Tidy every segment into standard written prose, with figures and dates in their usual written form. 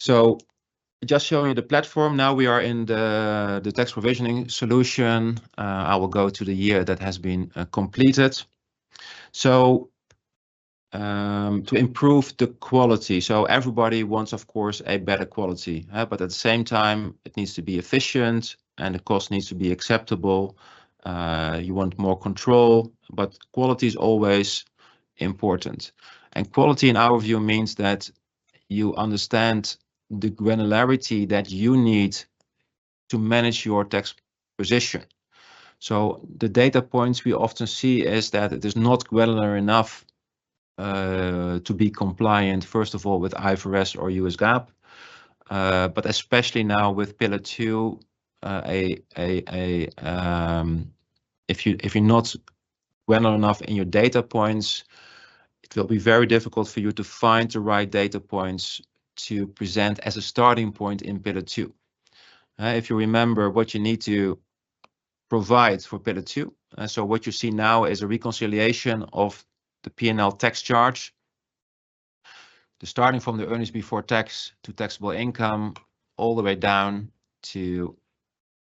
So just showing you the platform. Now we are in the tax provisioning solution. I will go to the year that has been completed. So to improve the quality. So everybody wants, of course, a better quality, but at the same time, it needs to be efficient and the cost needs to be acceptable. You want more control, but quality is always important. And quality, in our view, means that you understand the granularity that you need to manage your tax position. So the data points we often see is that it is not granular enough to be compliant, first of all, with IFRS or US GAAP, but especially now with Pillar 2, if you're not granular enough in your data points, it will be very difficult for you to find the right data points to present as a starting point in Pillar 2. If you remember what you need to provide for Pillar 2, so what you see now is a reconciliation of the P&L tax charge, starting from the earnings before tax to taxable income, all the way down to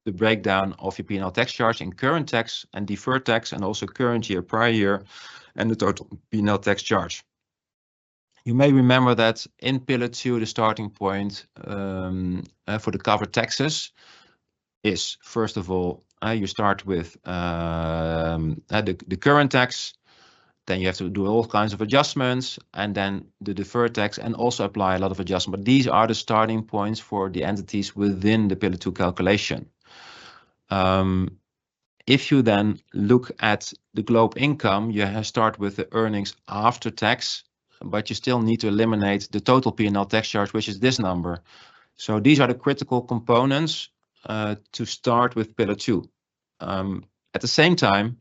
the breakdown of your P&L tax charge in current tax and deferred tax, and also current year, prior year, and the total P&L tax charge. You may remember that in Pillar 2, the starting point for the covered taxes is, first of all, you start with the current tax, then you have to do all kinds of adjustments, and then the deferred tax, and also apply a lot of adjustments. But these are the starting points for the entities within the Pillar 2 calculation. If you then look at the globe income, you start with the earnings after tax, but you still need to eliminate the total P&L tax charge, which is this number. So these are the critical components to start with Pillar 2. At the same time,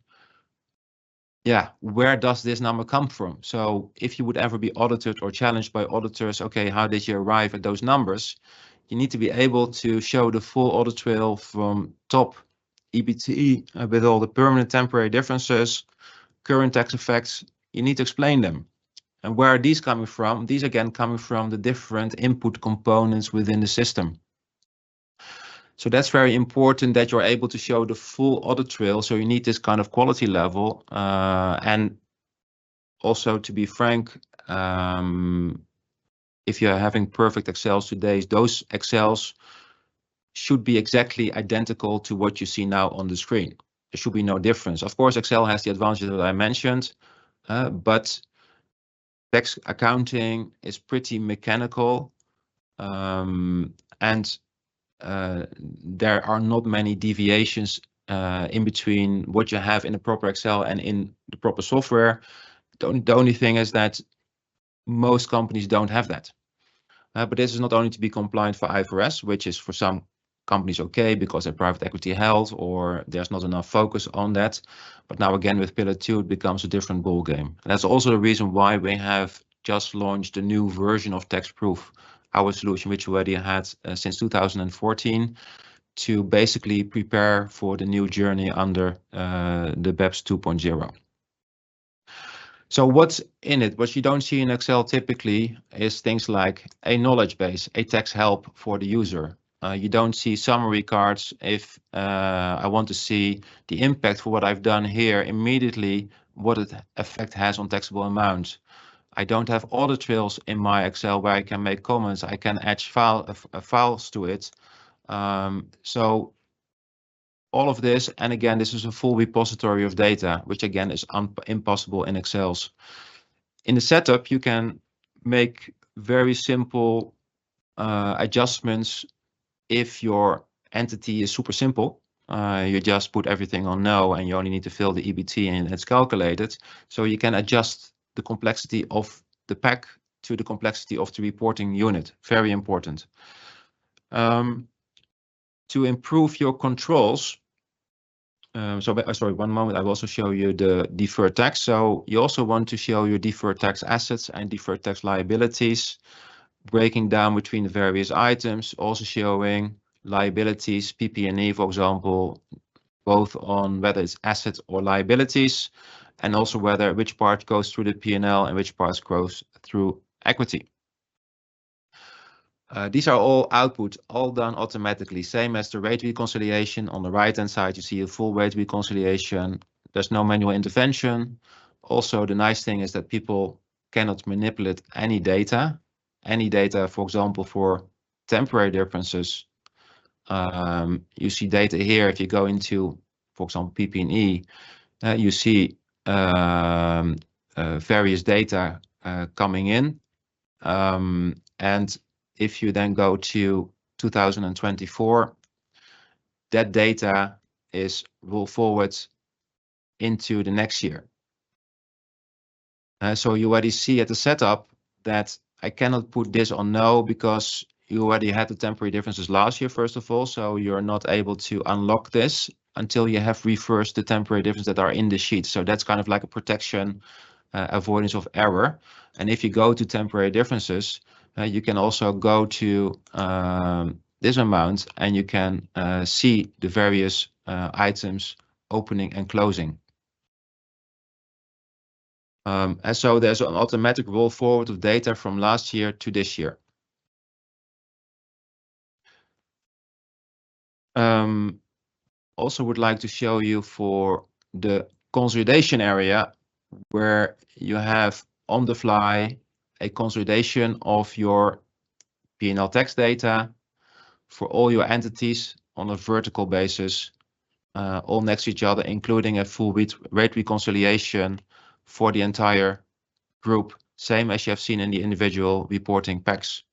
where does this number come from? So if you would ever be audited or challenged by auditors, okay, how did you arrive at those numbers? You need to be able to show the full audit trail from top EBT with all the permanent temporary differences, current tax effects. You need to explain them. And where are these coming from? These again coming from the different input components within the system. So that's very important that you're able to show the full audit trail. So you need this kind of quality level. And also, to be frank, if you're having perfect Excels today, those Excels should be exactly identical to what you see now on the screen. There should be no difference. Of course, Excel has the advantages that I mentioned, but tax accounting is pretty mechanical, and there are not many deviations in between what you have in the proper Excel and in the proper software. The only thing is that most companies don't have that. But this is not only to be compliant for IFRS, which is for some companies okay because they're private equity held or there's not enough focus on that. But now again with Pillar 2, it becomes a different ball game. And that's also the reason why we have just launched a new version of TaxProof, our solution, which we already had since 2014, to basically prepare for the new journey under the BEPS 2.0. So what's in it? What you don't see in Excel typically is things like a knowledge base, a tax help for the user. You don't see summary cards if I want to see the impact for what I've done here immediately, what it effect has on taxable amount. I don't have audit trails in my Excel where I can make comments. I can add files to it. So all of this, and again, this is a full repository of data, which again is impossible in Excels. In the setup, you can make very simple adjustments if your entity is super simple. You just put everything on no, and you only need to fill the EBT and it's calculated. So you can adjust the complexity of the pack to the complexity of the reporting unit. Very important. To improve your controls, sorry, one moment, I will also show you the deferred tax. So you also want to show your deferred tax assets and deferred tax liabilities, breaking down between the various items, also showing liabilities, PP&E, for example, both on whether it's assets or liabilities, and also which part goes through the P&L and which parts goes through equity. These are all output, all done automatically, same as the rate reconciliation. On the right-hand side, you see a full rate reconciliation. There's no manual intervention. Also, the nice thing is that people cannot manipulate any data. Any data, for example, for temporary differences. You see data here. If you go into, for example, PP&E, you see various data coming in. And if you then go to 2024, that data is rolled forward into the next year. So you already see at the setup that I cannot put this on no because you already had the temporary differences last year, first of all. So you're not able to unlock this until you have reversed the temporary differences that are in the sheet. So that's kind of like a protection, avoidance of error. And if you go to temporary differences, you can also go to this amount and you can see the various items opening and closing. And so there's an automatic roll forward of data from last year to this year. Also would like to show you for the consolidation area where you have on the fly a consolidation of your P&L tax data for all your entities on a vertical basis, all next to each other, including a full rate reconciliation for the entire group, same as you have seen in the individual reporting packs.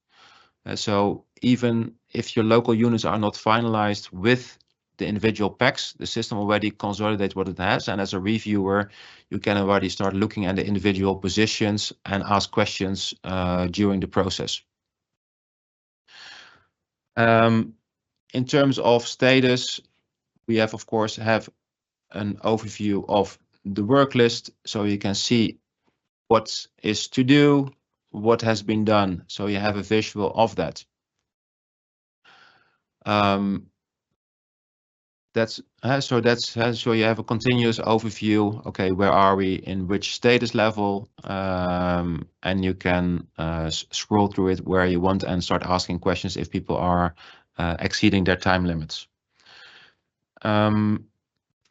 So even if your local units are not finalized with the individual packs, the system already consolidates what it has. And as a reviewer, you can already start looking at the individual positions and ask questions during the process. In terms of status, we have, of course, an overview of the work list, so you can see what is to do, what has been done, so you have a visual of that. So you have a continuous overview. Okay, where are we in which status level? And you can scroll through it where you want and start asking questions if people are exceeding their time limits.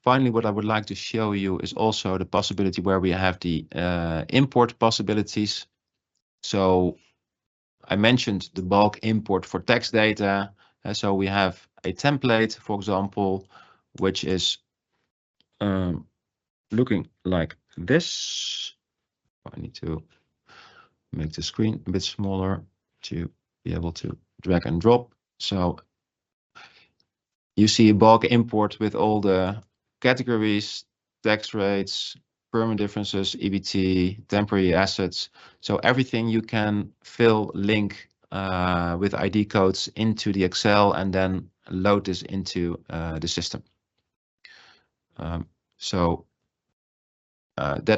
Finally, what I would like to show you is also the possibility where we have the import possibilities. So I mentioned the bulk import for tax data. So we have a template, for example, which is looking like this. I need to make the screen a bit smaller to be able to drag and drop. So you see a bulk import with all the categories, tax rates, permanent differences, EBT, temporary assets. So everything you can fill, link with ID codes into the Excel and then load this into the system. That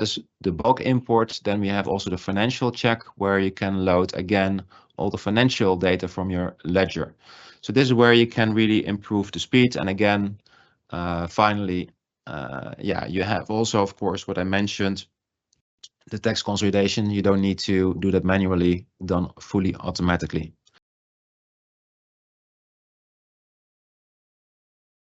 is the bulk import. Then we have also the financial check where you can load again all the financial data from your ledger. So this is where you can really improve the speed. And again, finally, you have also, of course, what I mentioned, the tax consolidation. You don't need to do that manually, done fully automatically.